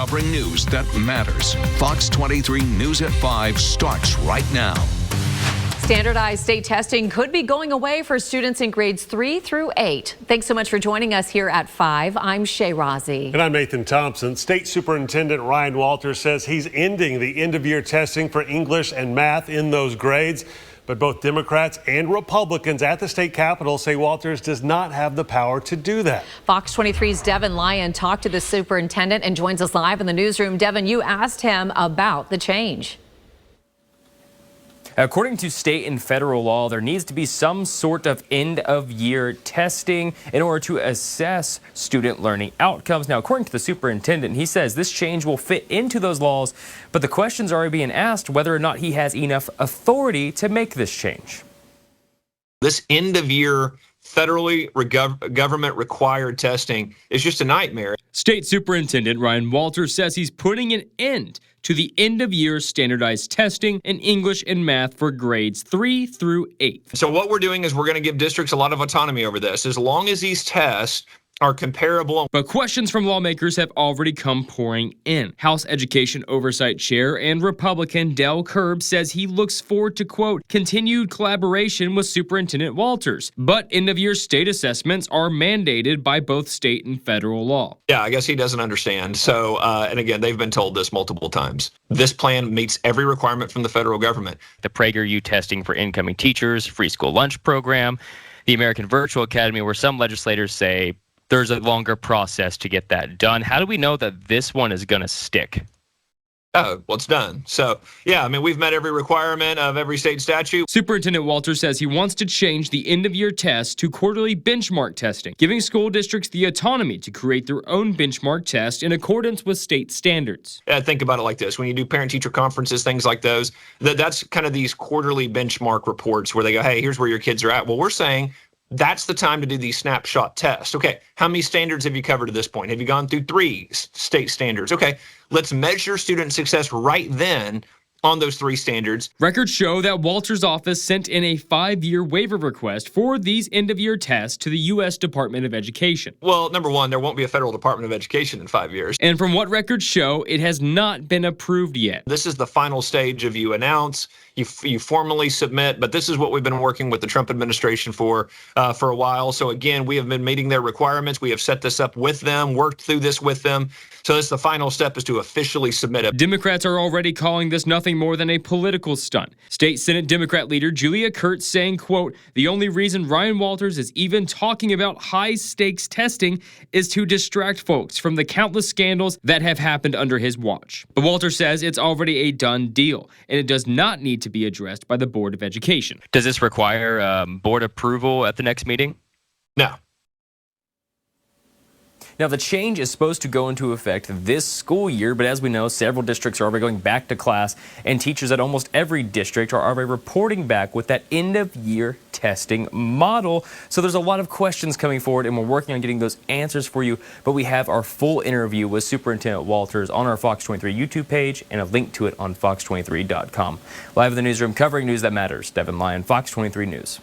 covering news that matters. Fox 23 News at 5 starts right now. Standardized state testing could be going away for students in grades 3 through 8. Thanks so much for joining us here at 5. I'm Shay Razi. And I'm Nathan Thompson. State Superintendent Ryan Walters says he's ending the end-of-year testing for English and math in those grades. But both Democrats and Republicans at the state capitol say Walters does not have the power to do that. Fox 23's Devin Lyon talked to the superintendent and joins us live in the newsroom. Devin, you asked him about the change. According to state and federal law, there needs to be some sort of end-of-year testing in order to assess student learning outcomes. Now, according to the superintendent, he says this change will fit into those laws, but the questions are being asked whether or not he has enough authority to make this change. This end-of-year federally government required testing is just a nightmare. State Superintendent Ryan Walters says he's putting an end to the end-of-year standardized testing in English and math for grades 3 through 8. So what we're doing is we're going to give districts a lot of autonomy over this, as long as these tests are comparable. But questions from lawmakers have already come pouring in. House Education Oversight Chair and Republican Del Curb says he looks forward to, quote, continued collaboration with Superintendent Walters. But end-of-year state assessments are mandated by both state and federal law. Yeah, I guess he doesn't understand. So, and again, they've been told this multiple times. This plan meets every requirement from the federal government. The PragerU testing for incoming teachers, free school lunch program, the American Virtual Academy, where some legislators say there's a longer process to get that done. How do we know that this one is going to stick? Oh, well, it's done. So, yeah, I mean, we've met every requirement of every state statute. Superintendent Walters says he wants to change the end-of-year test to quarterly benchmark testing, giving school districts the autonomy to create their own benchmark test in accordance with state standards. Think about it like this. When you do parent-teacher conferences, things like those, that's kind of these quarterly benchmark reports where they go, hey, here's where your kids are at. Well, we're saying that's the time to do these snapshot tests. Okay, how many standards have you covered to this point? Have you gone through 3 state standards? Okay, let's measure student success right then on those 3 standards. Records show that Walters' office sent in a 5-year waiver request for these end-of-year tests to the U.S. Department of Education. Well, number one, there won't be a federal Department of Education in 5 years. And from what records show, it has not been approved yet. This is the final stage of you announce, you formally submit, but this is what we've been working with the Trump administration for a while. So again, we have been meeting their requirements. We have set this up with them, worked through this with them. So this the final step is to officially submit it. Democrats are already calling this nothing more than a political stunt. State Senate Democrat leader Julia Kurtz saying, quote, the only reason Ryan Walters is even talking about high-stakes testing is to distract folks from the countless scandals that have happened under his watch. But Walters says it's already a done deal, and it does not need to be addressed by the Board of Education. Does this require board approval at the next meeting? No. Now, the change is supposed to go into effect this school year, but as we know, several districts are already going back to class, and teachers at almost every district are already reporting back with that end-of-year testing model. So there's a lot of questions coming forward, and we're working on getting those answers for you, but we have our full interview with Superintendent Walters on our Fox 23 YouTube page and a link to it on fox23.com. Live in the newsroom covering news that matters, Devin Lyon, Fox 23 News.